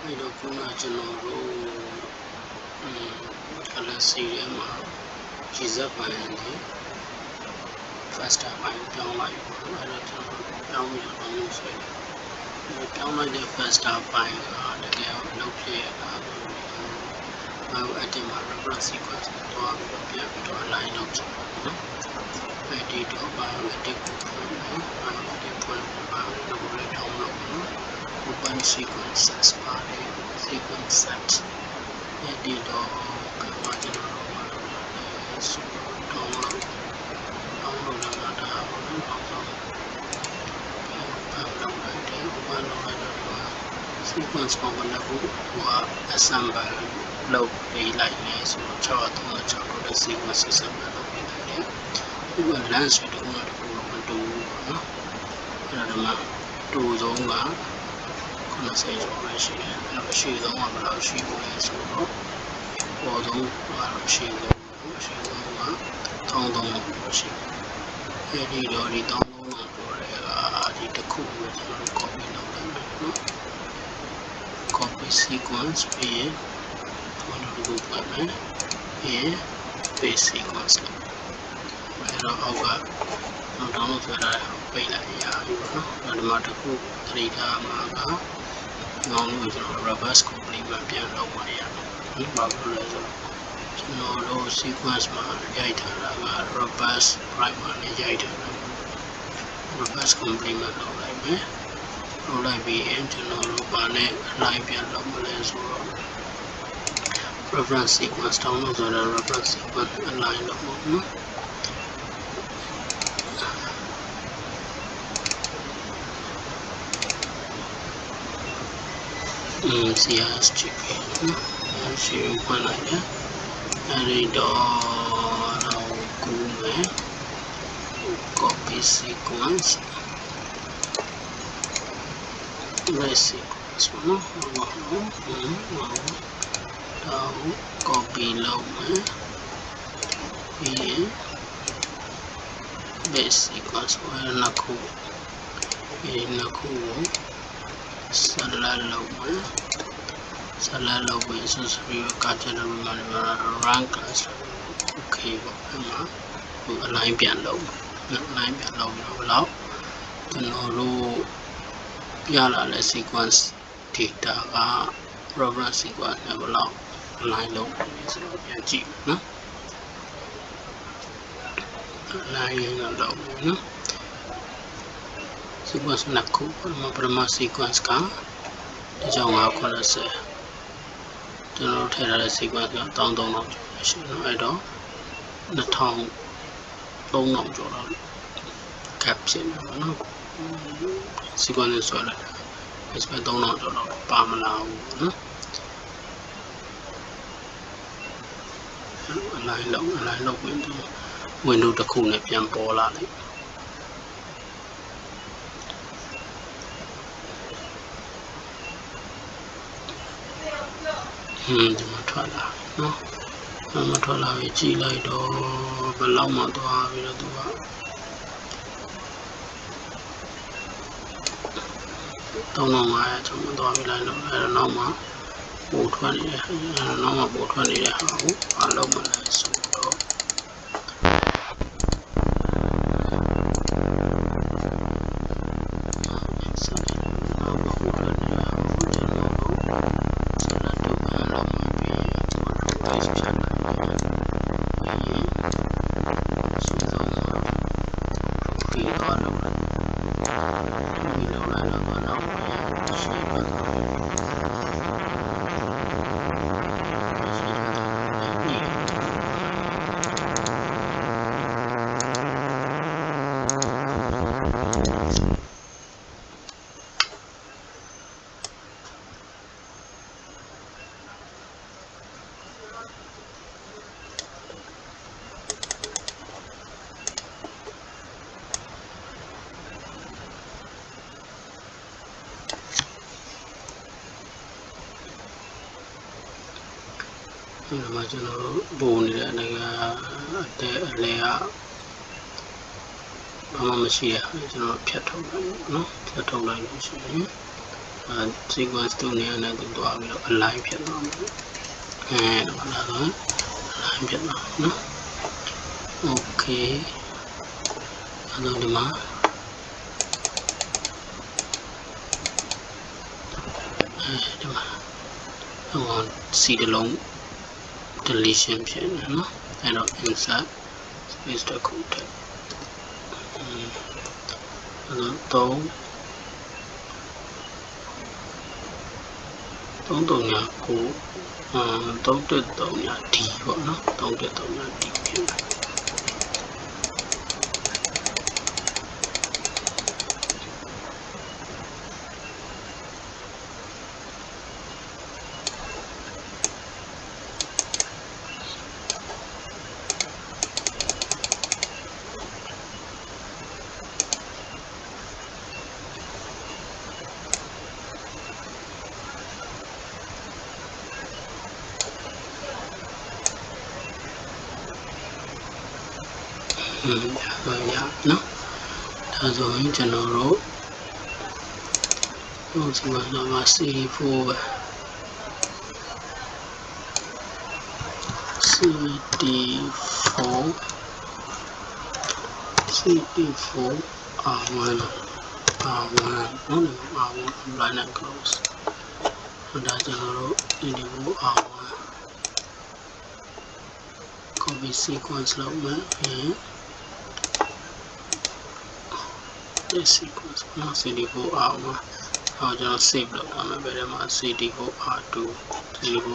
အဲ့တော့ခုနကျွန်တော်တို့galaxy ထဲမှာရည်စက်ပိုင်းနဲ့ faster ပိုင်းပြောင်းလိုက်ပေါ့နော်အဲ့တော့ကျွန်တော်ပြောင်းပြီးတော့လုပ်ဆွဲတယ်အဲ့ပြောင်းလိုက်တဲ့ faster ပိုင်းကတကယ်အလုပ်ဖြစ်ရတာအဲ့ဒီမှာ reference sequence ကိုတွားပြီးတော့ပြန်ပြီးတော့ align လုပ်ချင်ပါဘူးနော်အဲ့ဒီတော့ biometric ကိုဖွင့်မယ် biometric ဖွင့်ပြီး biometric ကိုလည်းတောင်းလို့နော် open sequences ပါတယ် sequence set အဲ့ဒီတော့ကျွန်တော်တို့မှာဆိုတော့အောင်လို့လာတာပေါ့နော်အောင်ဆုံးအောင်လိုက်တယ် open လုပ်လိုက်တော့ sequence component ကိုassemble လုပ်ပေးလိုက်လဲဆိုတော့636လို့တဲ့ sequence assemble လုပ်ပေးလိုက်တယ်ဒီက lens တွေတော့မတူဘူးပေါ့နော်အဲ့ဒါမှတူဆုံးက90ကျော်ပဲရှိတယ်အဲ့တော့အရှိဆုံးကဘယ်လောက်ရှိဖို့လဲဆိုတော့ပေါ်ဆုံးကတော့ရှိဆုံးက1300ပဲရှိတယ်အဲ့ဒီတော့ဒီ1300ကျော်တွေကဒီတစ်ခုကိုကျွန်တော် copy လုပ်လိုက်မယ်နော် copy sequence ပြီးရင်ဘာလို့ဒီကိုပြန်မယ်ပြီးရင် paste sequence အဲ့တော့အောက်ကdownload ဆိုတာပိတ်လိုက်ရပြီပေါ့နော်ဒီမှာတစ်ခုသတိထားမှာကငောင်းလို့ကျွန်တော် reverse complement ပြန်လုပ်မှရမယ်ဘာလို့လဲဆိုတော့ကျွန်တော်တို့ sequence မှာရိုက်ထားတာက reverse right မှာလည်းရိုက်ထားတာ reverse complement လုပ်လိုက်မယ်လုပ်လိုက်ပြီးရင်ကျွန်တော်တို့ဘာနဲ့ align ပြန်လုပ်မလဲဆိုတော့ reference sequence download ဆိုတာ reference sequence align လုပ်ဖို့နော်CSGP နော်ရှိခွင့်လိုက်တယ်အဲဒီတော့ကူးမယ် copy sequence sequence နော်တော့ copy လုပ်မယ်ပြီးရင် base sequence ကိုနှစ်ခုပြီးနှစ်ခုကိုselect လုပ်မယ်select လုပ်ပြီးဆိုပြီးကကြတယ်မှာ run class okay ပေါ့အဲ့မှာဟို align ပြန်လုပ်မယ် align ပြန်လုပ်ပြီးတော့ဘယ်လောက်ကျွန်တော်တို့ရလာတဲ့ sequence data က reference sequence နဲ့ဘယ်လောက် align လုပ်ပြီဆိုတော့ပြန်ကြည့်နော် align ရတော့နော် sequence နှစ်ခုပထမ sequence က1990ကျွန်တော်ထည့်ထားတဲ့ sequence က1300ရှိနော်အဲ့တော့2300ကျော်တော့ gap ဖြစ်နေပါနော် sequence ဆိုလိုက်တာ sequence 3000ကျော်တော့ပါမလာဘူးနော် align လုပ်ပြီး window တစ်ခုနဲ့ပြန်ပေါ်လာလိုက်ဒီမှာထွက်လာနော်မထွက်လာပြီကြည့်လိုက်တော့ဘယ်လောက်မှသွားပြီးတော့သူက3500ကျွန်တော်သွားပြီးလိုက်တော့အဲ့တော့နောက်မှပို့ထွက်နေတယ်နောက်မှပို့ထွက်နေတဲ့ဟာကိုအလုံးမလဲဆိုတော့ဒီမှာကျွန်တော်တို့ပုံနေတဲ့အနေကအတဲအလဲကဘာမှမရှိရကျွန်တော်ဖြတ်ထုတ်လိုက်နော်ဖြတ်ထုတ်လိုက်လို့ရှိရင် sequence 2နေရာနဲ့သူသွားပြီးတော့ align ဖြစ်သွားမယ်ဒါက align ဖြစ်သွားနော် okay အဲ့တော့ဒီမှာဒီမှာC တလုံး deletion ဖြစ်နေနော်အဲ့တော့ insert space တစ်ခုထည့်အဲ့တော့339 313D ပေါ့နော် 313D ဖြစ်တယ်ရနော်ဒါဆိုရင်ကျွန်တော်တို့ဒီမှာတော့ CD4 ပဲ CD4 R1 နော် R1 line and close ဒါကျွန်တော်တို့ CD4 R1 copy sequence လုပ်မယ် this sequence နော် CD4 R1 ကျွန်တော် save လုပ်ထားမယ်ဘယ်ထဲမှာ CD4 R2 CD4